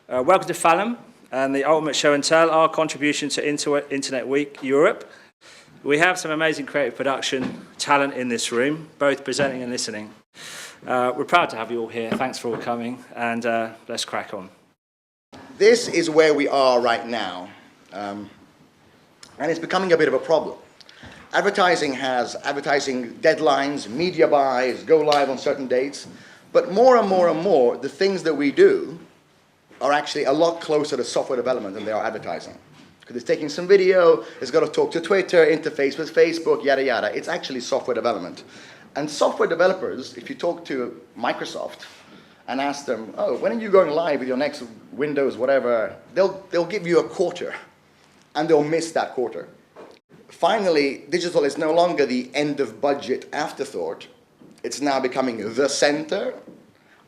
Welcome to Falham and the Ultimate Show and Tell, our contribution to Internet Week Europe. We have some amazing creative production talent in this room, both presenting and listening. We're proud to have you all here. Thanks for all coming, and let's crack on. This is where we are right now, and it's becoming a bit of a problem. Advertising has advertising deadlines, media buys, go live on certain dates, but more and more, the things that we do are actually a lot closer to software development than they are advertising. Because it's taking some video, it's got to talk to Twitter, interface with Facebook, yada yada. It's actually software development. And software developers, if you talk to Microsoft and ask them, oh, when are you going live with your next Windows, whatever, they'll give you a quarter, and they'll miss that quarter. Finally, digital is no longer the end of budget afterthought. It's now becoming the center.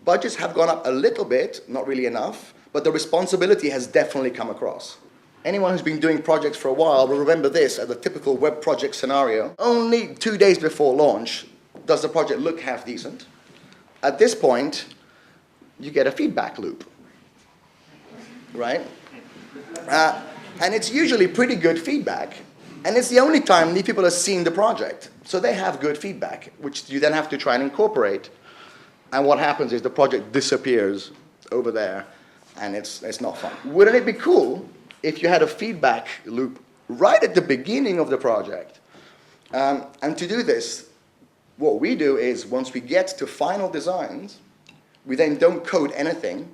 Budgets have gone up a little bit, not really enough, but the responsibility has definitely come across. Anyone who's been doing projects for a while will remember this as a typical web project scenario. Only 2 days before launch does the project look half decent. At this point, you get a feedback loop, right? And it's usually pretty good feedback, and it's the only time these people have seen the project. So they have good feedback, which you then have to try and incorporate. And what happens is the project disappears over there, and it's not fun. Wouldn't it be cool if you had a feedback loop right at the beginning of the project? And to do this, what we do is once we get to final designs, we then don't code anything.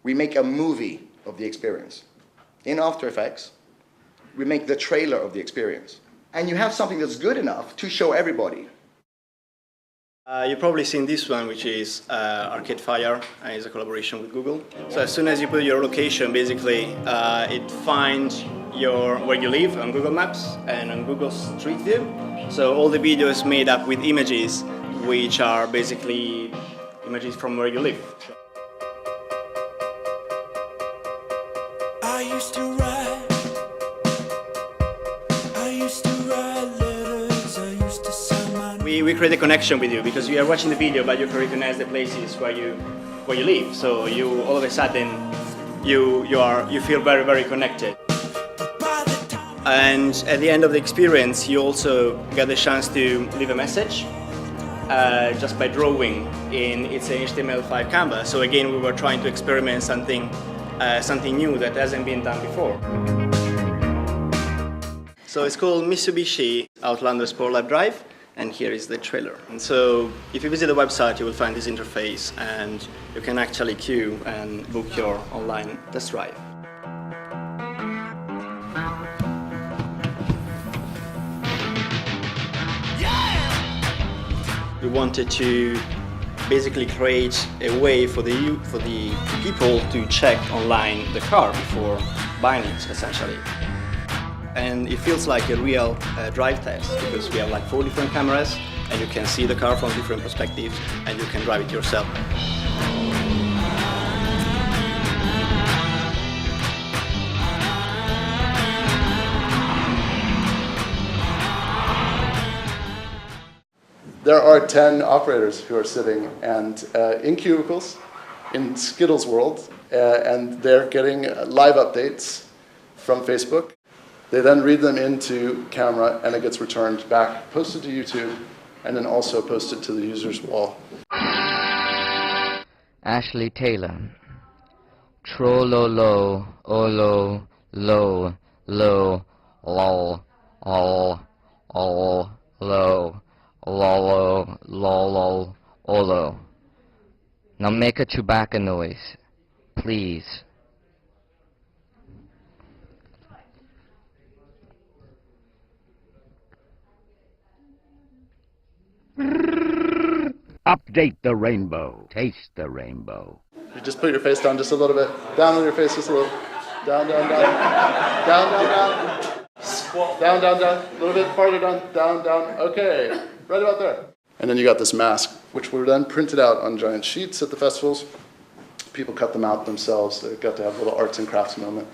We make a movie of the experience. In After Effects, we make the trailer of the experience. And you have something that's good enough to show everybody. You've probably seen this one, which is Arcade Fire, and it's a collaboration with Google. So as soon as you put your location, basically, it finds where you live on Google Maps and on Google Street View. So all the video is made up with images, which are basically images from where you live. I used to write letters, I used to sign my name. We create a connection with you because you are watching the video, but you can recognize the places where you live. So you all of a sudden you feel very, very connected. And at the end of the experience, you also get the chance to leave a message just by drawing in its HTML5 canvas. So again, we were trying to experiment something new that hasn't been done before. So it's called Mitsubishi Outlander Sport Live Drive, and here is the trailer. And so if you visit the website, you will find this interface, and you can actually queue and book your online test drive. We wanted to basically create a way for the people to check online the car before buying it, essentially. And it feels like a real drive test because we have like 4 different cameras, and you can see the car from different perspectives, and you can drive it yourself. There are 10 operators who are sitting and in cubicles in Skittles world, and they're getting live updates from Facebook. They then read them into camera, and it gets returned back, posted to YouTube, and then also posted to the user's wall. Ashley Taylor. Trololo, olo, lo, lo, lol, all, lo. Lolo, lolo, olo. Now make a Chewbacca noise, please. Update the rainbow. Taste the rainbow. You just put your face down just a little bit. Down on your face just a little. Down, down, down. Down, down, down. Down, down, down. A little bit farther down. Down, down. Okay. Right about there. And then you got this mask, which were then printed out on giant sheets at the festivals. People cut them out themselves. They got to have a little arts and crafts moment.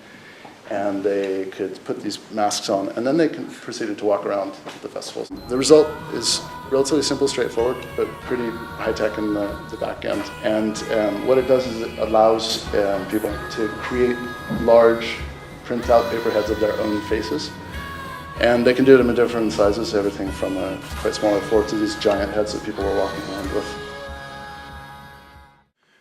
And they could put these masks on. And then they proceeded to walk around the festivals. The result is relatively simple, straightforward, but pretty high-tech in the back end. And what it does is it allows people to create large print-out paper heads of their own faces. And they can do them in different sizes, everything from a quite small A4 to these giant heads that people are walking around with.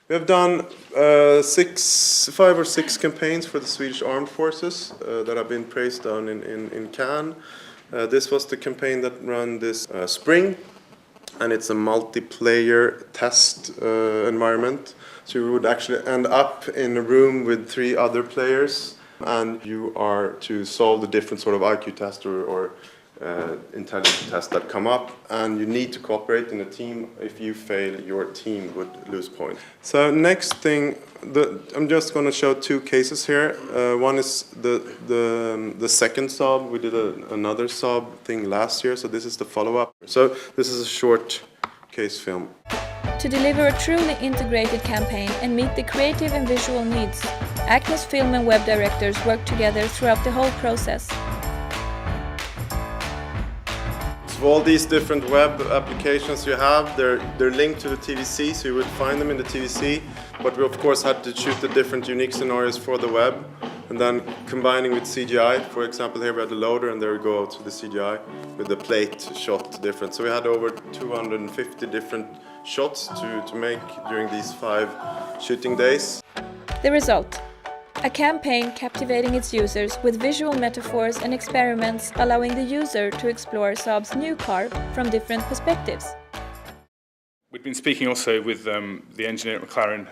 We have done 5 or 6 campaigns for the Swedish Armed Forces that have been praised down in Cannes. This was the campaign that ran this spring, and it's a multiplayer test environment. So you would actually end up in a room with 3 other players, and you are to solve the different sort of IQ tests or intelligence tests that come up, and you need to cooperate in a team. If you fail, your team would lose points. So next thing, I'm just going to show 2 cases here. One is the second Saab. We did another Saab thing last year, so this is the follow-up. So this is a short case film. To deliver a truly integrated campaign and meet the creative and visual needs, Acme's film and web directors work together throughout the whole process. So all these different web applications you have, they're linked to the TVC, so you would find them in the TVC. But we of course had to shoot the different unique scenarios for the web, and then combining with CGI. For example, here we had the loader, and there we go to the CGI with the plate shot different. So we had over 250 different shots to make during these 5 shooting days. The result: a campaign captivating its users with visual metaphors and experiments, allowing the user to explore Saab's new car from different perspectives. We'd been speaking also with the engineer at McLaren,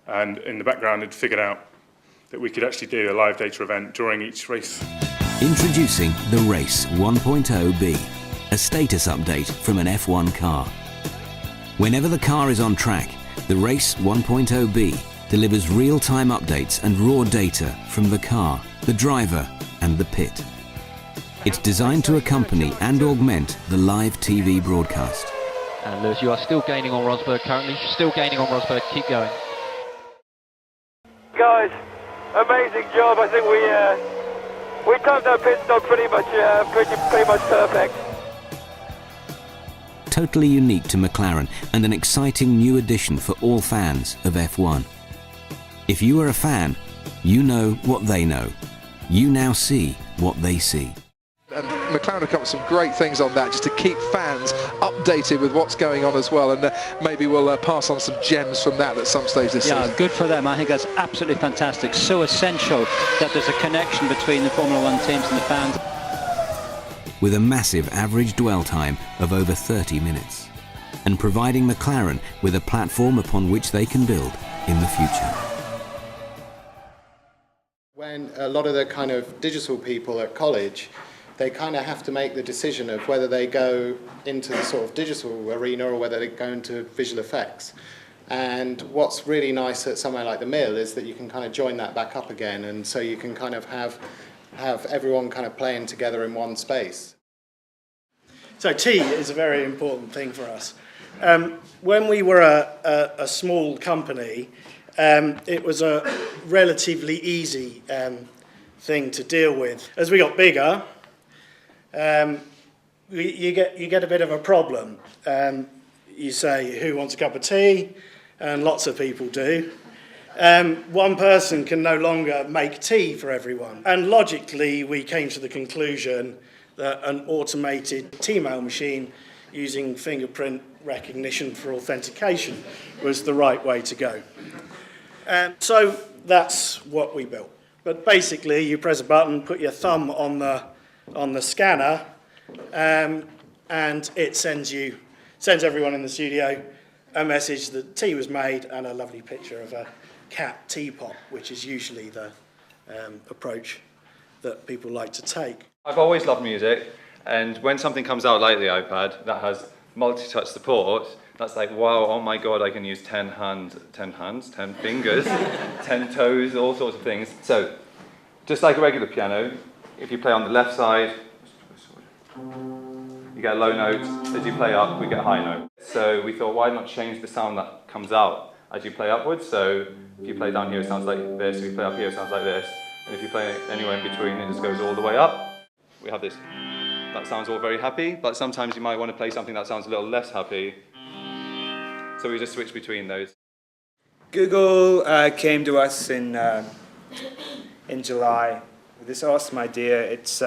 and in the background had figured out that we could actually do a live data event during each race. Introducing the Race 1.0B, a status update from an F1 car. Whenever the car is on track, the Race 1.0B delivers real-time updates and raw data from the car, the driver and the pit. It's designed to accompany and augment the live TV broadcast. And Lewis, you are still gaining on Rosberg currently, still gaining on Rosberg, keep going. Guys, amazing job. I think we timed that pit stop pretty much perfect. Totally unique to McLaren and an exciting new addition for all fans of F1. If you are a fan, you know what they know. You now see what they see. And McLaren have come up with some great things on that, just to keep fans updated with what's going on as well, and maybe we'll pass on some gems from that at some stage this season. Yeah, good for them. I think that's absolutely fantastic. So essential that there's a connection between the Formula 1 teams and the fans. With a massive average dwell time of over 30 minutes, and providing McLaren with a platform upon which they can build in the future. When a lot of the kind of digital people at college, they kind of have to make the decision of whether they go into the sort of digital arena or whether they go into visual effects. And what's really nice at somewhere like the Mill is that you can kind of join that back up again, and so you can kind of have everyone kind of playing together in one space. So tea is a very important thing for us. When we were a small company, it was a relatively easy thing to deal with. As we got bigger, you get a bit of a problem. You say, who wants a cup of tea? And lots of people do. One person can no longer make tea for everyone. And logically, we came to the conclusion that an automated tea mail machine using fingerprint recognition for authentication was the right way to go. So that's what we built. But basically, you press a button, put your thumb on the scanner, and it sends everyone in the studio a message that tea was made and a lovely picture of a cat teapot, which is usually the approach that people like to take. I've always loved music, and when something comes out like the iPad that has multi-touch support, that's like, wow, oh my god, I can use 10 fingers, 10 toes, all sorts of things. So, just like a regular piano, if you play on the left side, you get a low note. As you play up, we get a high note. So we thought, why not change the sound that comes out as you play upwards? So if you play down here, it sounds like this. If you play up here, it sounds like this. And if you play anywhere in between, it just goes all the way up. We have this. that sounds all very happy, but sometimes you might want to play something that sounds a little less happy. So we just switch between those. Google came to us in July with this awesome idea. It's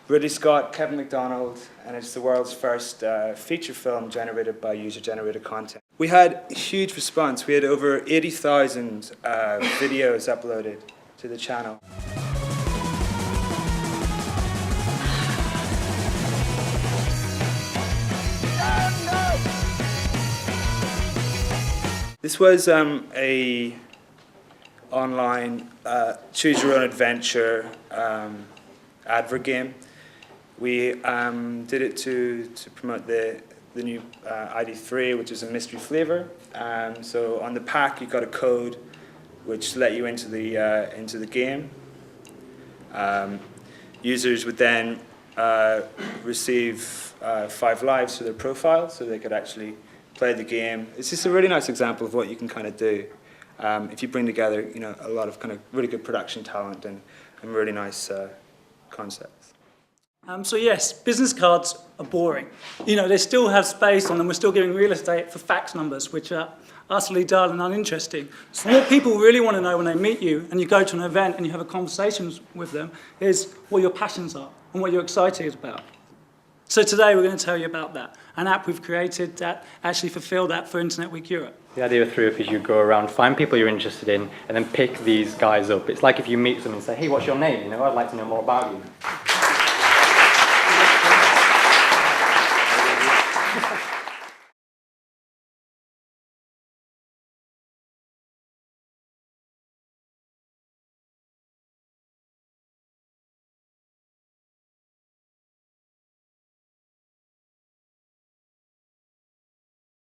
Ridley Scott, Kevin MacDonald, and it's the world's first feature film generated by user-generated content. We had a huge response. We had over 80,000 videos uploaded to the channel. This was a online choose-your-own-adventure advert game. We did it to promote the new ID3, which is a mystery flavor. So on the pack, you got a code which let you into the game. Users would then receive 5 lives to their profile, so they could actually play the game. It's just a really nice example of what you can kind of do if you bring together, a lot of kind of really good production talent and really nice concepts. So yes, business cards are boring. They still have space on them. We're still giving real estate for fax numbers, which are utterly dull and uninteresting. So what people really want to know when they meet you and you go to an event and you have a conversation with them is what your passions are and what you're excited about. So today we're going to tell you about that, an app we've created that actually fulfilled that for Internet Week Europe. The idea of 3up is you go around, find people you're interested in, and then pick these guys up. It's like if you meet someone and say, hey, what's your name? I'd like to know more about you.